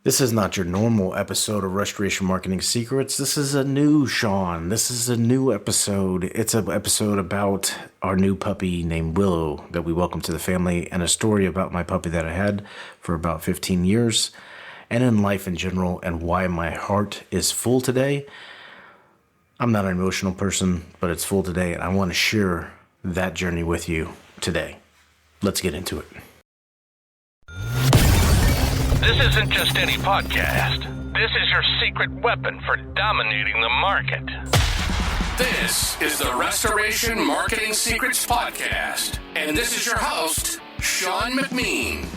This is not your normal episode of Restoration Marketing Secrets. This is a new Sean. This is a new episode. It's an episode about our new puppy named Willow that we welcome to the family, and a story about my puppy that I had for about 15 years, and in life in general, and why my heart is full today. I'm not an emotional person, but it's full today, and I want to share that journey with you today. Let's get into it. This isn't just any podcast. This is your secret weapon for dominating the market. This is the Restoration Marketing Secrets Podcast, and this is your host, Sean McMeen.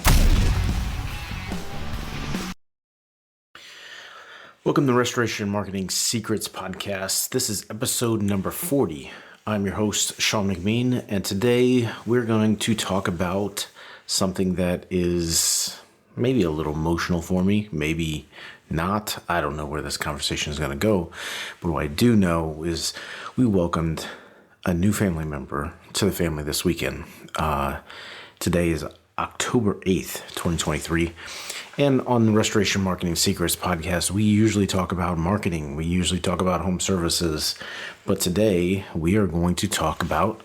Welcome to the Restoration Marketing Secrets Podcast. This is episode number 40. I'm your host, Sean McMean, and today we're going to talk about something that is maybe a little emotional for me, maybe not. I don't know where this conversation is going to go, but what I do know is we welcomed a new family member to the family this weekend. Today is October 8th, 2023, and on the Restoration Marketing Secrets podcast, we usually talk about marketing. We usually talk about home services, but today we are going to talk about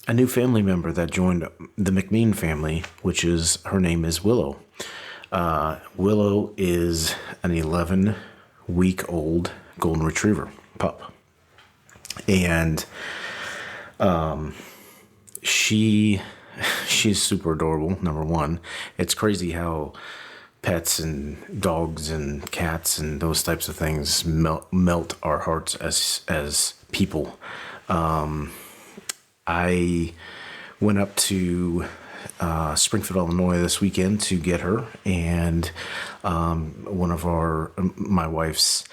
a new family member that joined the McMean family, which is, her name is Willow. Willow is an 11-week-old golden retriever pup. And she's super adorable, number one. It's crazy how pets and dogs and cats and those types of things melt our hearts as people. I went up to Springfield, Illinois this weekend to get her, and my wife's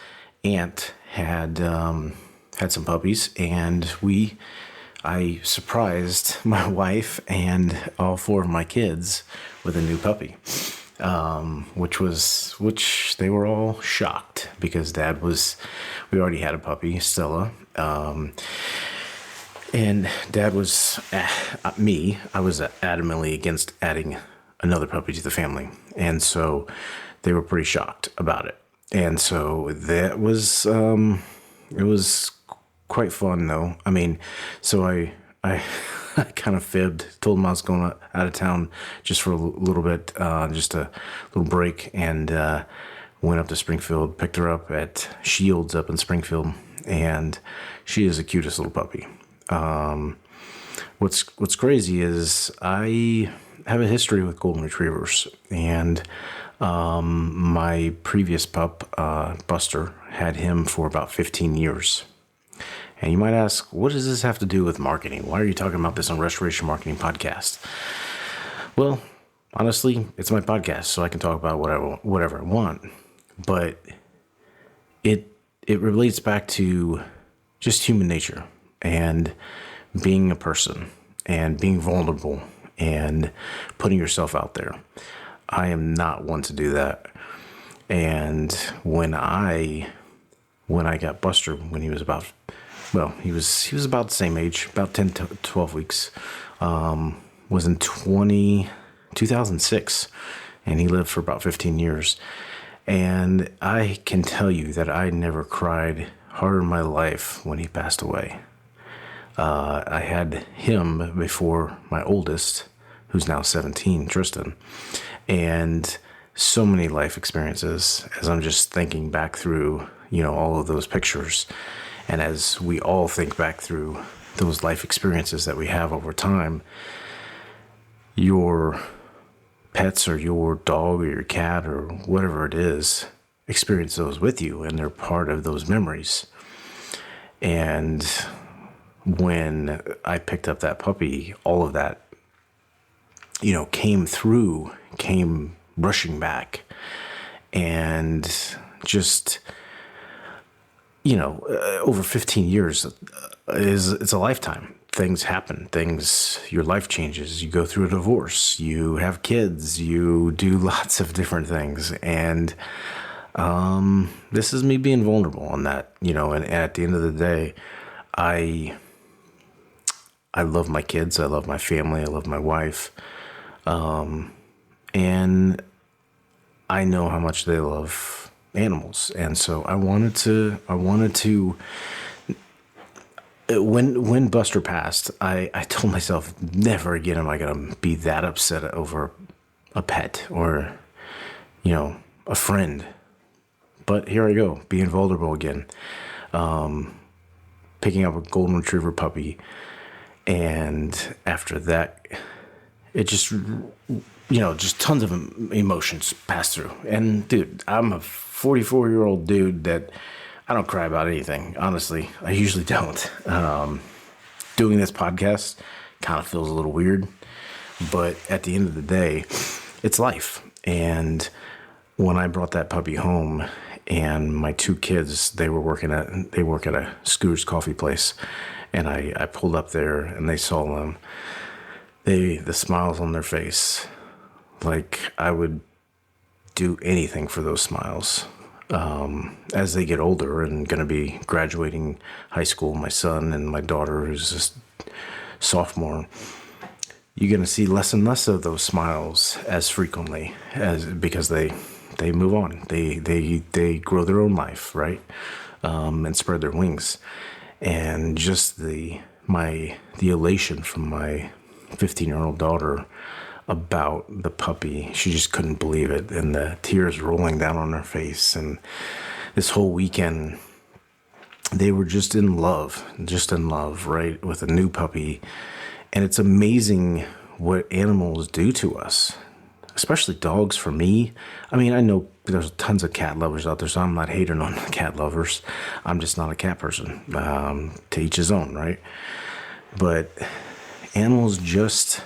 aunt had some puppies, and I surprised my wife and all four of my kids with a new puppy, which they were all shocked because we already had a puppy, Stella. And Dad was, I was adamantly against adding another puppy to the family. And so they were pretty shocked about it. And so that was, it was quite fun though. I mean, so I kind of fibbed, told them I was going out of town just for a little bit, just a little break, and went up to Springfield, picked her up at Shields up in Springfield, and she is the cutest little puppy. What's crazy is I have a history with golden retrievers, and my previous pup, Buster, had him for about 15 years. And you might ask, what does this have to do with marketing? Why are you talking about this on Restoration Marketing Podcast? Well, honestly, it's my podcast, so I can talk about whatever I want. But it relates back to just human nature and being a person and being vulnerable and putting yourself out there. I am not one to do that. And when I got Buster, when he was he was about the same age, about 10 to 12 weeks, was in 2006, and he lived for about 15 years. And I can tell you that I never cried harder in my life when he passed away. I had him before my oldest, who's now 17, Tristan, and so many life experiences as I'm just thinking back through, all of those pictures. And as we all think back through those life experiences that we have over time, your pets or your dog or your cat or whatever it is experience those with you, and they're part of those memories. And when I picked up that puppy, all of that, came rushing back, and just, over 15 years it's a lifetime. Things happen, your life changes, you go through a divorce, you have kids, you do lots of different things. And, this is me being vulnerable on that, and at the end of the day, I love my kids. I love my family. I love my wife. And I know how much they love animals, and so I wanted to. When Buster passed, I told myself never again am I gonna be that upset over a pet or, a friend. But here I go, being vulnerable again, picking up a golden retriever puppy, and after that, it just just tons of emotions pass through. And dude, I'm a 44-year-old dude that I don't cry about anything. Honestly, I usually don't. Doing this podcast kind of feels a little weird, but at the end of the day, it's life. And when I brought that puppy home, and my two kids, they work at a Scooter's coffee place, and I pulled up there and they saw them. The smiles on their face, like I would do anything for those smiles. As they get older and going to be graduating high school, my son and my daughter, who's just sophomore, you're going to see less and less of those smiles as frequently because they move on. They grow their own life, right? And spread their wings. And just the elation from my 15-year-old daughter about the puppy, she just couldn't believe it, and the tears rolling down on her face. And this whole weekend, they were just in love, right, with a new puppy. And it's amazing what animals do to us, especially dogs. For me, I mean, I know there's tons of cat lovers out there, so I'm not hating on cat lovers. I'm just not a cat person. To each his own, right? But animals just,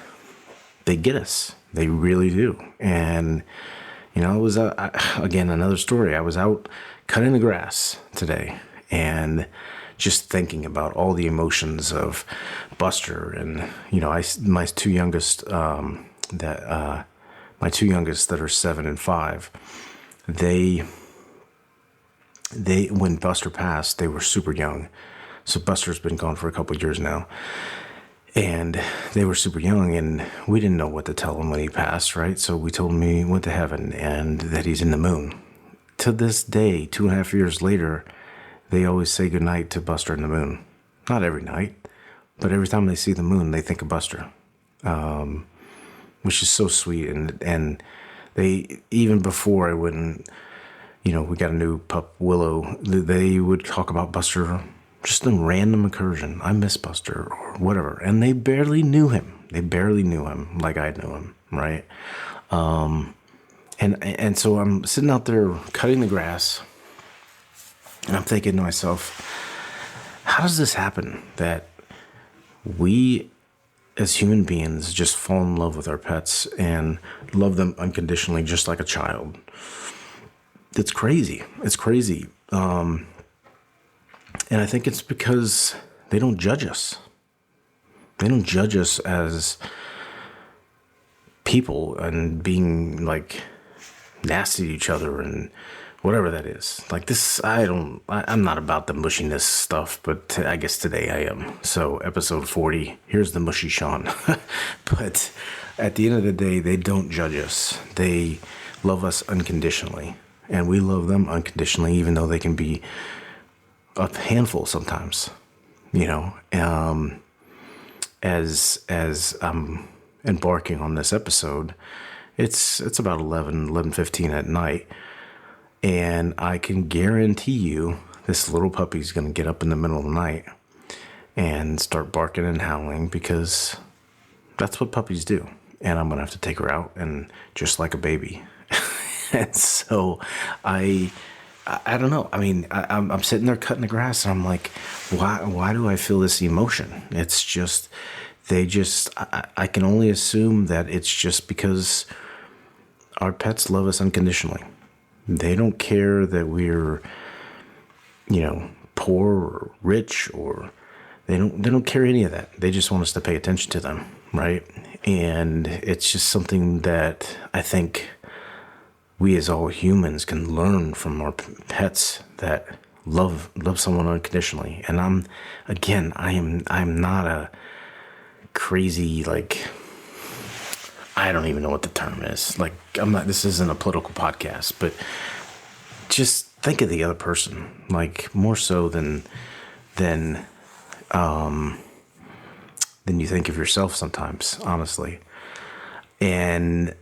they get us. They really do. And, it was, again, another story. I was out cutting the grass today and just thinking about all the emotions of Buster. And, my two youngest, that are 7 and 5, they, when Buster passed, they were super young. So Buster's been gone for a couple of years now. And they were super young, and we didn't know what to tell him when he passed, right? So we told him he went to heaven and that he's in the moon. To this day, 2.5 years later, they always say goodnight to Buster in the moon. Not every night, but every time they see the moon, they think of Buster, which is so sweet. And they, even before I went and, we got a new pup, Willow, they would talk about Buster just in random incursion. I miss Buster or whatever. And they barely knew him. Like I knew him, right? And so I'm sitting out there cutting the grass, and I'm thinking to myself, how does this happen that we as human beings just fall in love with our pets and love them unconditionally, just like a child? It's crazy. And I think it's because they don't judge us. They don't judge us as people and being like nasty to each other and whatever that is. Like this, I'm not about the mushiness stuff, but I guess today I am. So episode 40, here's the mushy Sean. But at the end of the day, they don't judge us. They love us unconditionally. And we love them unconditionally, even though they can be a handful sometimes, as I'm embarking on this episode, it's about 11:15 at night, and I can guarantee you this little puppy's going to get up in the middle of the night and start barking and howling, because that's what puppies do. And I'm going to have to take her out, and just like a baby. And so I don't know. I mean, I'm sitting there cutting the grass, and I'm like, why do I feel this emotion? It's just, I can only assume that it's just because our pets love us unconditionally. They don't care that we're, poor or rich, or they don't care any of that. They just want us to pay attention to them, right? And it's just something that I think we as all humans can learn from our pets that love someone unconditionally. And I'm not a crazy, like, I don't even know what the term is. Like, this isn't a political podcast, but just think of the other person, like more so than you think of yourself sometimes, honestly. And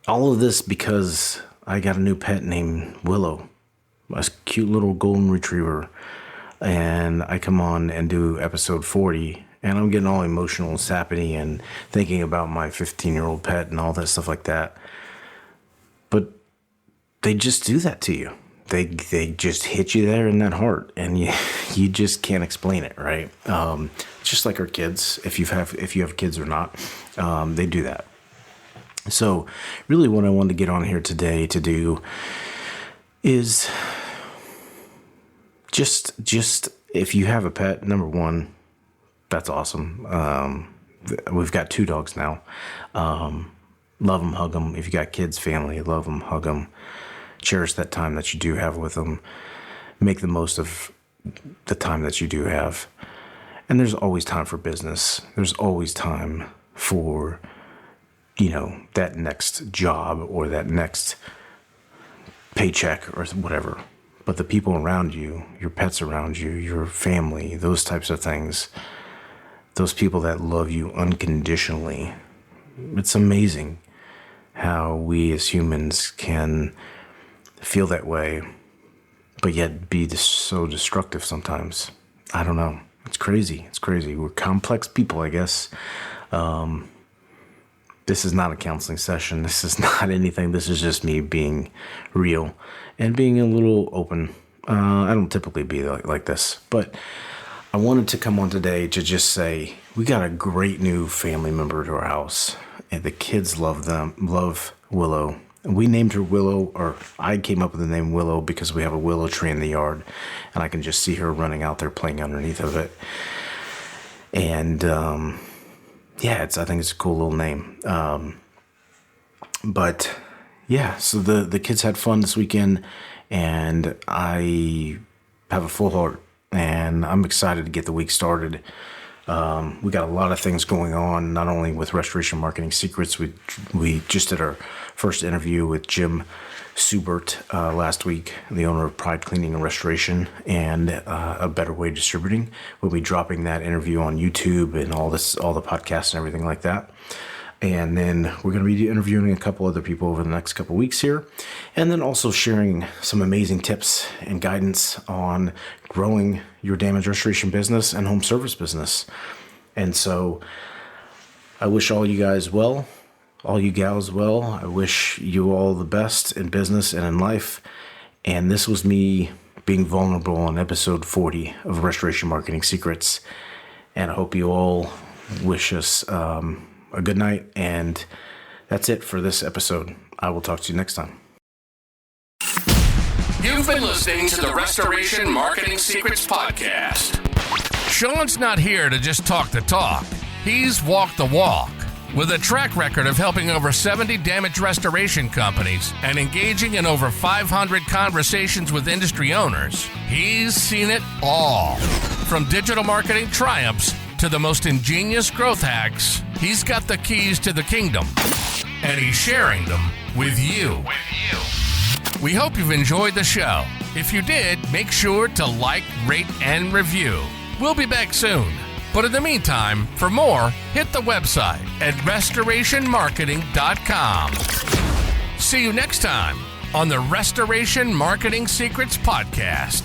all of this because I got a new pet named Willow, a cute little golden retriever. And I come on and do episode 40, and I'm getting all emotional and sappy and thinking about my 15-year-old pet and all that stuff like that. But they just do that to you. They just hit you there in that heart, and you just can't explain it, right? Just like our kids, if you have kids or not, they do that. So really what I wanted to get on here today to do is just if you have a pet, number one, that's awesome. We've got 2 dogs now. Love them, hug them. If you got kids, family, love them, hug them. Cherish that time that you do have with them. Make the most of the time that you do have. And there's always time for business. There's always time for, that next job or that next paycheck or whatever. But the people around you, your pets around you, your family, those types of things, those people that love you unconditionally, it's amazing how we as humans can feel that way, but yet be so destructive sometimes. I don't know. It's crazy. It's crazy. We're complex people, I guess. This is not a counseling session. This is not anything. This is just me being real and being a little open. I don't typically be like this, but I wanted to come on today to just say we got a great new family member to our house, and the kids love Willow. We named her Willow, or I came up with the name Willow because we have a willow tree in the yard, and I can just see her running out there playing underneath of it. And I think it's a cool little name. But yeah, so the kids had fun this weekend, and I have a full heart, and I'm excited to get the week started. We got a lot of things going on, not only with Restoration Marketing Secrets. We just did our first interview with Jim Subert last week, the owner of Pride Cleaning and Restoration and A Better Way Distributing. We'll be dropping that interview on YouTube and all the podcasts and everything like that. And then we're going to be interviewing a couple other people over the next couple weeks here. And then also sharing some amazing tips and guidance on growing your damage restoration business and home service business. And so I wish all you guys well, all you gals well. I wish you all the best in business and in life. And this was me being vulnerable on episode 40 of Restoration Marketing Secrets. And I hope you all wish us a good night, and that's it for this episode. I will talk to you next time. You've been listening to the Restoration Marketing Secrets Podcast. Sean's not here to just talk the talk. He's walked the walk. With a track record of helping over 70 damage restoration companies and engaging in over 500 conversations with industry owners, he's seen it all. From digital marketing triumphs to the most ingenious growth hacks, he's got the keys to the kingdom, and he's sharing them with you. We hope you've enjoyed the show. If you did, make sure to like, rate, and review. We'll be back soon. But in the meantime, for more, hit the website at restorationmarketing.com. See you next time on the Restoration Marketing Secrets Podcast.